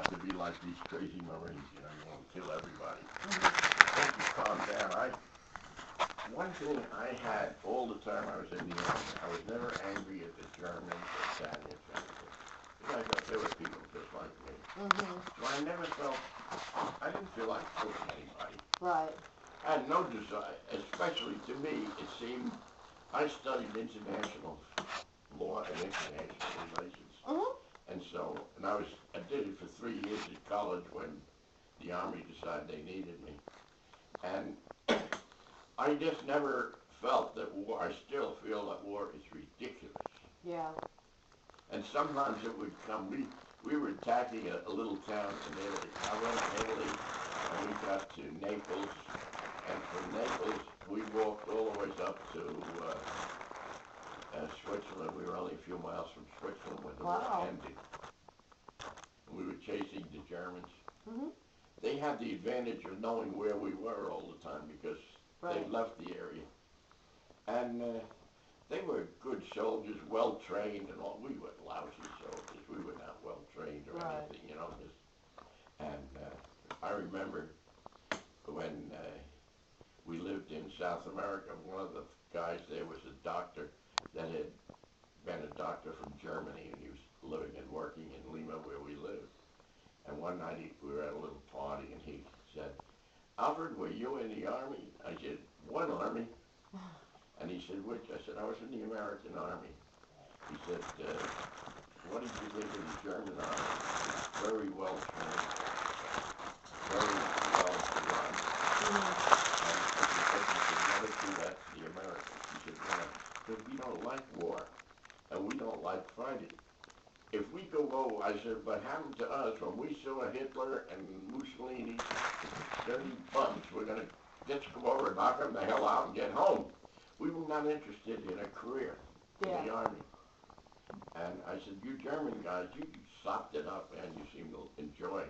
have to be like these crazy Marines, you know, you want to kill everybody. I think you calm down. One thing I had all the time I was in the Army, I was never angry at the Germans or Italians or anything. Because I thought they were people just like me. So I never felt, I didn't feel like killing anybody. Right. I had no desire, especially to me, it seemed, I studied international law and international relations. And so, I did it for 3 years at college when the Army decided they needed me. And I just never felt that war, I still feel that war is ridiculous. Yeah. And sometimes it would come, we were attacking a little town in Italy. I went to Italy and we got to Naples. And from Naples, we walked all the way up to Switzerland. We were only a few miles from Switzerland when the war ended. And we were chasing the Germans. They had the advantage of knowing where we were all the time because they left the area. And they were good soldiers, well trained and all. We were lousy soldiers. We were not well trained or anything, you know. And I remember when we lived in South America, one of the guys there was a doctor that had been a doctor from Germany, and he was living and working in Lima where we lived. And one night we were at a little party, and he said, "Alfred, were you in the Army?" I said, "What Army?" And he said, "Which?" I said, "I was in the American Army." He said, "What did you think of the German Army?" It's very well trained, very well run. And he said, "Never do that to the Americans." He said, "Why?" Because we don't like war, and we don't like fighting. If we go, I said, what happened to us when we saw Hitler and Mussolini, dirty bums, we're going to just go over and knock them the hell out and get home. We were not interested in a career in the Army. And I said, you German guys, you sopped it up, and you seem to enjoy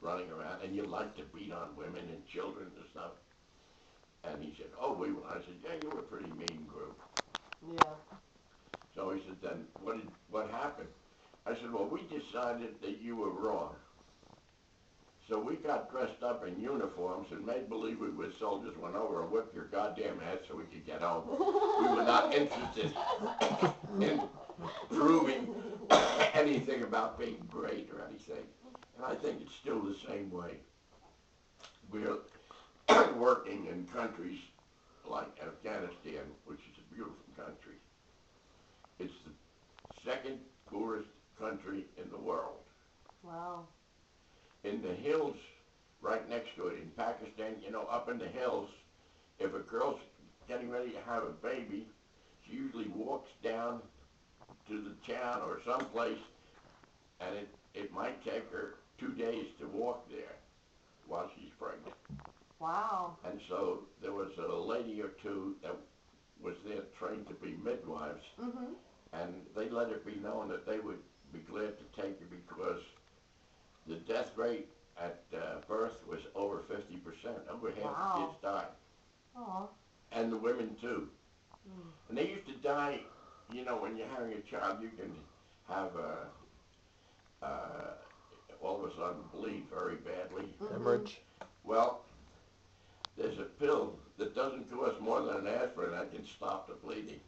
running around, and you like to beat on women and children and stuff. And he said, oh, we were. I said, yeah, you were a pretty mean group. Yeah. So he said, then what happened? I said, well, we decided that you were wrong. So we got dressed up in uniforms and made believe we were soldiers, went over and whipped your goddamn ass so we could get home. We were not interested in proving anything about being great or anything. And I think it's still the same way. We're working in countries like Afghanistan, which is a beautiful country. It's the second poorest country in the world. Wow. In the hills right next to it, in Pakistan, you know, up in the hills, if a girl's getting ready to have a baby, she usually walks down to the town or someplace, and it might take her 2 days to walk there while she's pregnant. Wow. And so there was a lady or two that was there trained to be midwives, and they let it be known that they would be glad to take her because the death rate at birth was over 50%. Over half the kids died. Aww. And the women too. And they used to die, you know, when you're having a child, you can have all of a sudden bleed very badly. Hemorrhage. Well, there's a pill that doesn't cost more than an aspirin that can stop the bleeding.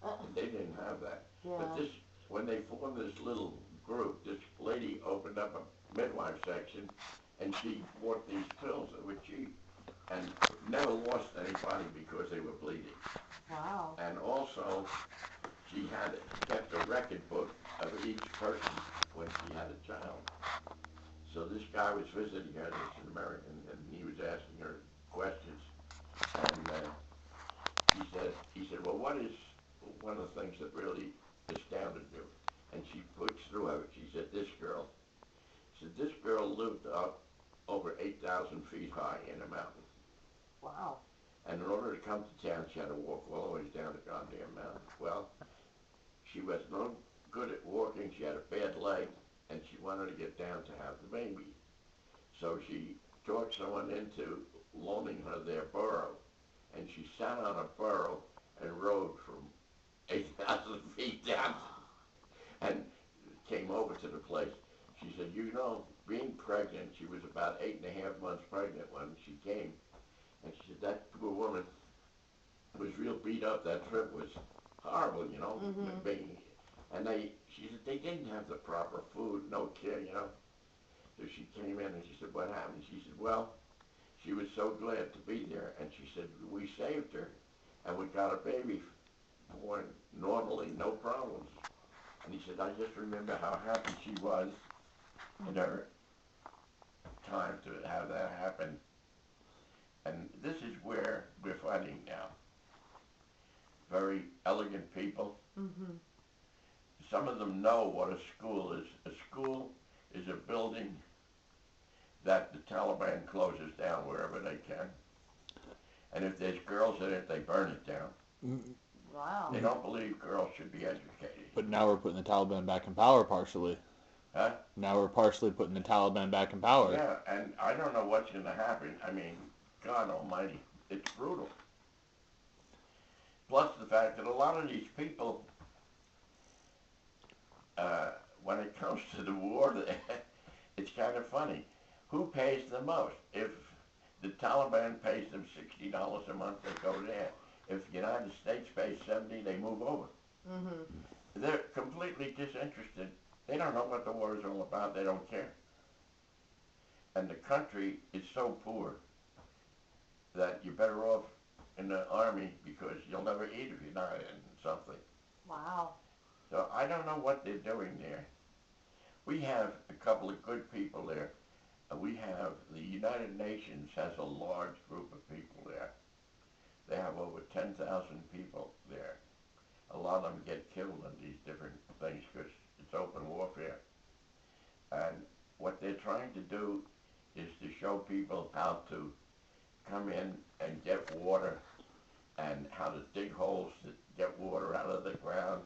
And they didn't have that. But this, when they formed this little group, this lady opened up a midwife section, and she bought these pills that were cheap, and never lost anybody because they were bleeding. Wow. And also, she had kept a record book of each person when she had a child. So this guy was visiting her, this is an American, and he was asking her questions, and he said, well, what is one of the things that really astounded you? And she puts through it, she said, this girl lived up over 8,000 feet high in a mountain. Wow. And in order to come to town, she had to walk all the way down the goddamn mountain. Well, she was no good at walking, she had a bad leg, and she wanted to get down to have the baby. So she talked someone into loaning her their burro, and she sat on a burro and rode from 8,000 feet down and came over to the place. she said, you know, being pregnant, she was about 8.5 months pregnant when she came, and she said that poor woman was real beat up. That trip was horrible, you know. And she said they didn't have the proper food, no care, you know. So she came in and she said, what happened? She said, well, she was so glad to be there, and she said, we saved her, and we got a baby born normally, no problems. And he said, I just remember how happy she was in her time to have that happen. And this is where we're fighting now. Very elegant people. Some of them know what a school is. A school is a building that the Taliban closes down wherever they can. And if there's girls in it, they burn it down. Wow. They don't believe girls should be educated. But now we're putting the Taliban back in power partially. Huh? Now we're partially putting the Taliban back in power. Yeah, and I don't know what's going to happen. I mean, God almighty, it's brutal. Plus the fact that a lot of these people, when it comes to the war, it's kind of funny. Who pays the most? If the Taliban pays them $60 a month, they go there. If the United States pays $70, they move over. They're completely disinterested. They don't know what the war is all about. They don't care. And the country is so poor that you're better off in the army because you'll never eat if you're not in something. Wow. So I don't know what they're doing there. We have a couple of good people there. We have, the United Nations has a large group of people there. They have over 10,000 people there. A lot of them get killed in these different things because it's open warfare. And what they're trying to do is to show people how to come in and get water and how to dig holes to get water out of the ground